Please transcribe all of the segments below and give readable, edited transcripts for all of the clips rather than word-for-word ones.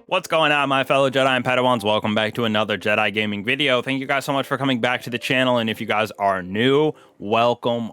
What's going on, my fellow Jedi and Padawans? Welcome back to another Jedi gaming video. Thank you guys so much for coming back to the channel, and if you guys are new, welcome.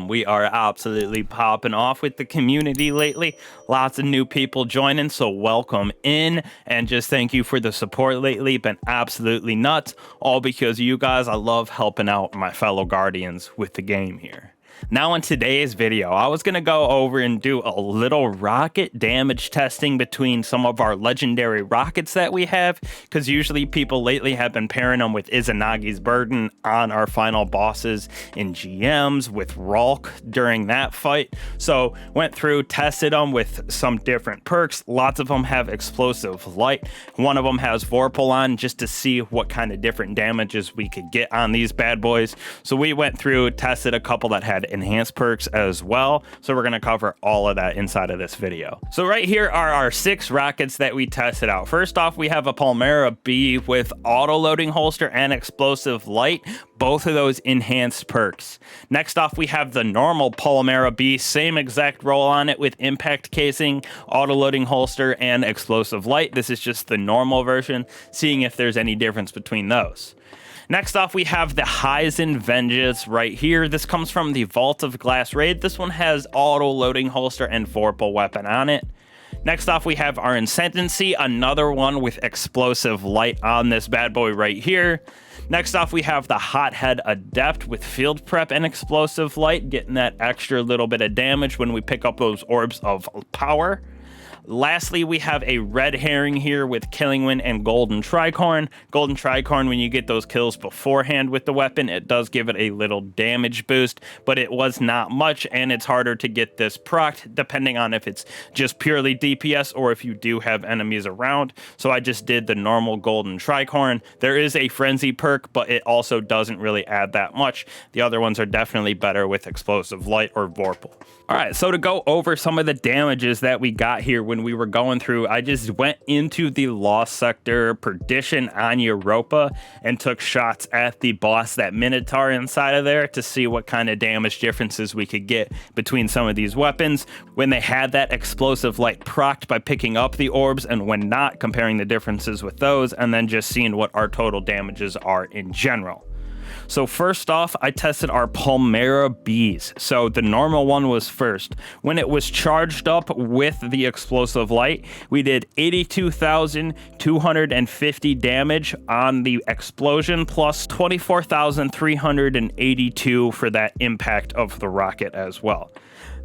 We are absolutely popping off with the community lately. Lots of new people joining, so welcome in, and just thank you for the support lately. Been absolutely nuts, all because of you guys. I love helping out my fellow Guardians with the game here. Now in today's video, I was going to go over and do a little rocket damage testing between some of our legendary rockets that we have, because usually people lately have been pairing them with Izanagi's Burden on our final bosses in GMs with Ralk during that fight. So went through, tested them with some different perks. Lots of them have explosive light. One of them has Vorpal on, just to see what kind of different damages we could get on these bad boys. So we went through, tested a couple that had enhanced perks as well, so we're going to cover all of that inside of this video. So right here are our 6 rockets that we tested out. First off, we have a Palmera B with auto loading holster and explosive light, both of those enhanced perks. Next off, we have the normal Palmera B, same exact roll on it with impact casing, auto loading holster, and explosive light. This is just the normal version, seeing if there's any difference between those. Next off, we have the Heisen Vengeance right here. This comes from the Vault of Glass raid. This one has auto loading holster and Vorpal weapon on it. Next off, we have our Ascendancy, another one with explosive light on this bad boy right here. Next off, we have the Hothead Adept with field prep and explosive light, getting that extra little bit of damage when we pick up those orbs of power. Lastly, we have a red herring here with Killing Wind and Golden Tricorn. Golden Tricorn, when you get those kills beforehand with the weapon, it does give it a little damage boost, but it was not much, and it's harder to get this procced depending on if it's just purely DPS or if you do have enemies around. So I just did the normal Golden Tricorn. There is a Frenzy perk, but it also doesn't really add that much. The other ones are definitely better with Explosive Light or Vorpal. Alright, so to go over some of the damages that we got here when we were going through, I just went into the Lost Sector Perdition on Europa and took shots at the boss, that Minotaur inside of there, to see what kind of damage differences we could get between some of these weapons when they had that explosive light procced by picking up the orbs, and when not, comparing the differences with those, and then just seeing what our total damages are in general. So first off, I tested our Palmera Bs. So the normal one was first. When it was charged up with the explosive light, we did 82,250 damage on the explosion, plus 24,382 for that impact of the rocket as well.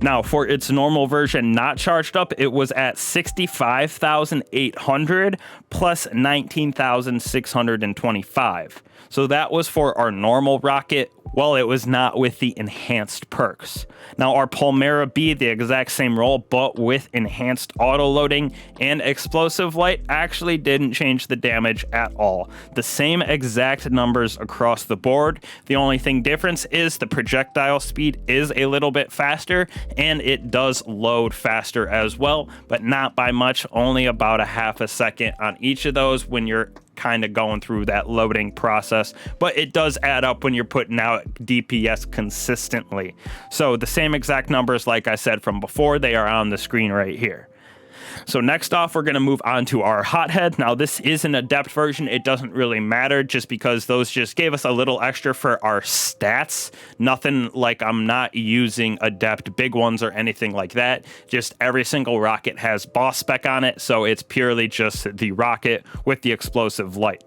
Now, for its normal version not charged up, it was at 65,800 plus 19,625. So that was for our normal rocket. Well, it was not with the enhanced perks. Now, our Palmera B, the exact same roll, but with enhanced auto loading and explosive light, actually didn't change the damage at all. The same exact numbers across the board. The only thing difference is the projectile speed is a little bit faster, and it does load faster as well, but not by much, only about a half a second on each of those when you're kind of going through that loading process, but it does add up when you're putting out DPS consistently. So the same exact numbers, like I said from before, they are on the screen right here. So next off, we're going to move on to our Hothead. Now, this is an Adept version. It doesn't really matter, just because those just gave us a little extra for our stats. Nothing like I'm not using Adept big ones or anything like that. Just every single rocket has boss spec on it, so it's purely just the rocket with the explosive light.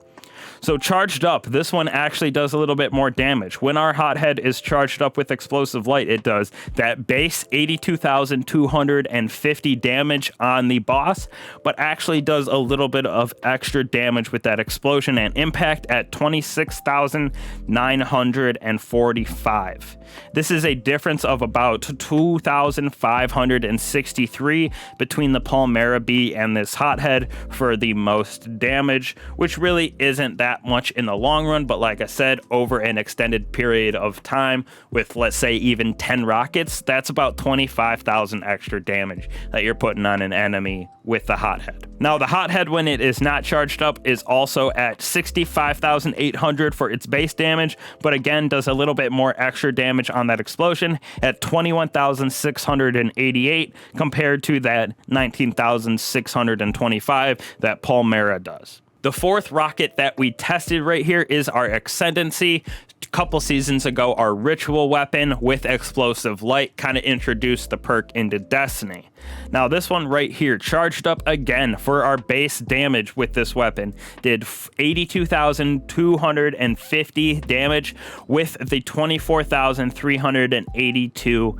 So charged up, this one actually does a little bit more damage. When our Hothead is charged up with explosive light, it does that base 82,250 damage on the boss, but actually does a little bit of extra damage with that explosion and impact at 26,945. This is a difference of about 2,563 between the Palmera B and this Hothead for the most damage, which really isn't that that much in the long run, but like I said, over an extended period of time with, let's say, even 10 rockets, that's about 25,000 extra damage that you're putting on an enemy with the Hothead. Now, the Hothead, when it is not charged up, is also at 65,800 for its base damage, but again, does a little bit more extra damage on that explosion at 21,688 compared to that 19,625 that Palmera does. The fourth rocket that we tested right here is our Ascendancy. A couple seasons ago, our ritual weapon with explosive light kind of introduced the perk into Destiny. Now this one right here, charged up again for our base damage with this weapon, did 82,250 damage with the 24,382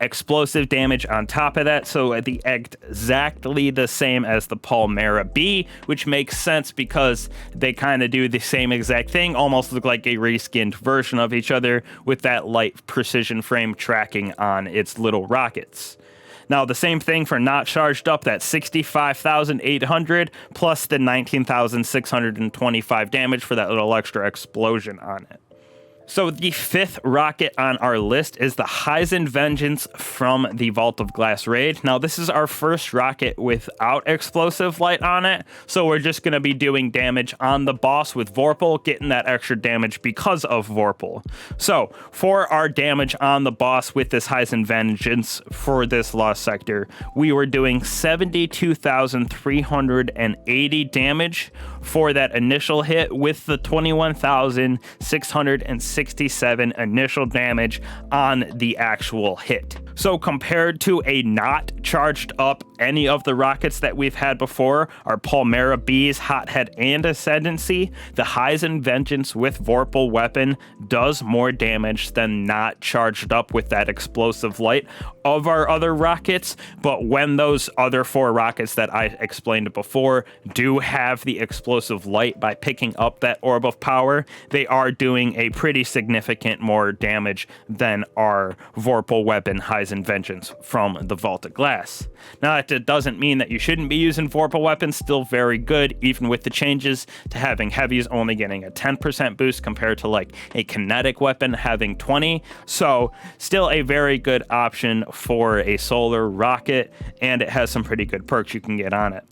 explosive damage on top of that, so at the exactly the same as the Palmera B, which makes sense because they kind of do the same exact thing, almost look like a reskinned version of each other with that light precision frame tracking on its little rockets. Now, the same thing for not charged up, that 65,800 plus the 19,625 damage for that little extra explosion on it. So the fifth rocket on our list is the Heisen Vengeance from the Vault of Glass raid. Now, this is our first rocket without explosive light on it, so we're just going to be doing damage on the boss with Vorpal, getting that extra damage because of Vorpal. So for our damage on the boss with this Heisen Vengeance for this Lost Sector, we were doing 72,380 damage for that initial hit with the 21,667 initial damage on the actual hit. So compared to a not charged up any of the rockets that we've had before, our Palmera B's, Hothead, and Ascendancy, the Heisen Vengeance with Vorpal weapon does more damage than not charged up with that explosive light of our other rockets. But when those other four rockets that I explained before do have the explosive light by picking up that orb of power, they are doing a pretty significant more damage than our Vorpal weapon, Heisen Vengeance from the Vault of Glass. Now, that doesn't mean that you shouldn't be using Vorpal weapons, still very good, even with the changes to having heavies only getting a 10% boost compared to like a kinetic weapon having 20. So still a very good option for a solar rocket, and it has some pretty good perks you can get on it.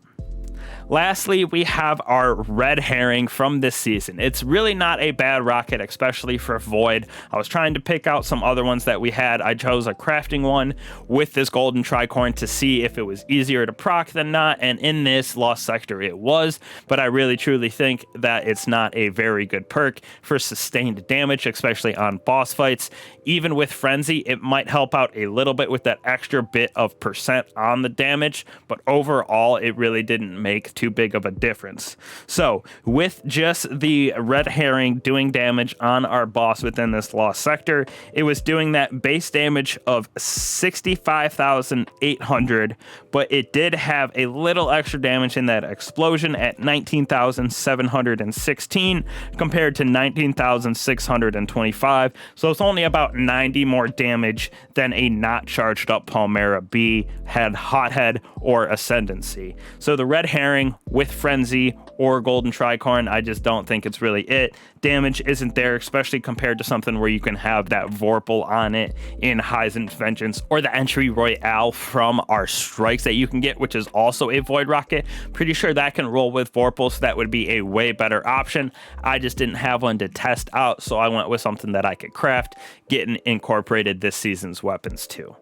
Lastly, we have our red herring from this season. It's really not a bad rocket, especially for Void. I was trying to pick out some other ones that we had. I chose a crafting one with this golden tricorn to see if it was easier to proc than not, and in this Lost Sector it was, but I really truly think that it's not a very good perk for sustained damage, especially on boss fights. Even with Frenzy, it might help out a little bit with that extra bit of percent on the damage, but overall it really didn't make too big of a difference. So with just the red herring doing damage on our boss within this Lost Sector, it was doing that base damage of 65,800, but it did have a little extra damage in that explosion at 19,716 compared to 19,625. So it's only about 90 more damage than a not charged up Palmera B had Hothead or Ascendancy. So the red herring with Frenzy or golden tricorn, I just don't think it's really it. Damage isn't there, especially compared to something where you can have that Vorpal on it in Heisen Vengeance, or the entry royale from our strikes that you can get, which is also a void rocket. Pretty sure that can roll with Vorpal, so that would be a way better option. I just didn't have one to test out, so I went with something that I could craft, getting incorporated this season's weapons too.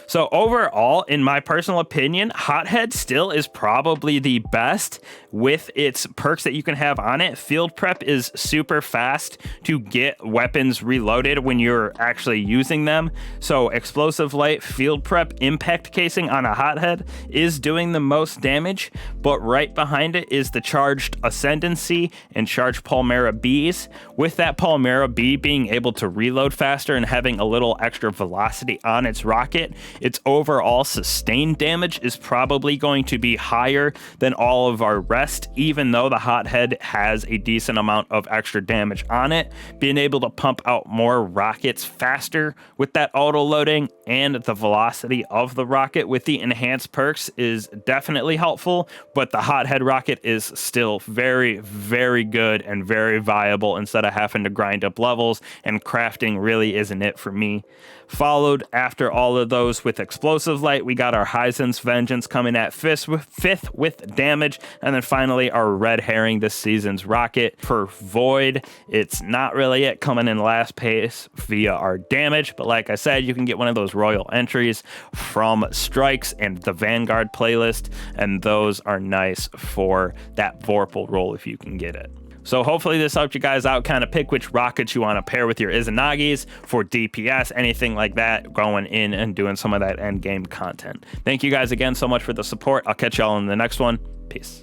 So overall, in my personal opinion, Hothead still is probably the best with its perks that you can have on it. Field prep is super fast to get weapons reloaded when you're actually using them. So explosive light, field prep, impact casing on a Hothead is doing the most damage, but right behind it is the charged Ascendancy and charged Palmera Bs. With that Palmera B being able to reload faster and having a little extra velocity on its rocket, rocket, its overall sustained damage is probably going to be higher than all of our rest, even though the Hothead has a decent amount of extra damage on it. Being able to pump out more rockets faster with that auto loading and the velocity of the rocket with the enhanced perks is definitely helpful, but the Hothead rocket is still very, very good and very viable instead of having to grind up levels, and crafting really isn't it for me. Followed after all of those with explosive light, we got our Heisen's Vengeance coming at fifth with damage, and then finally our red herring this season's rocket. For void, it's not really it, coming in last place via our damage, but like I said, you can get one of those royal entries from strikes and the Vanguard playlist, and those are nice for that Vorpal roll if you can get it. So hopefully this helped you guys out, kind of pick which rockets you want to pair with your Izanagis for DPS, anything like that, going in and doing some of that end game content. Thank you guys again so much for the support. I'll catch y'all in the next one. Peace.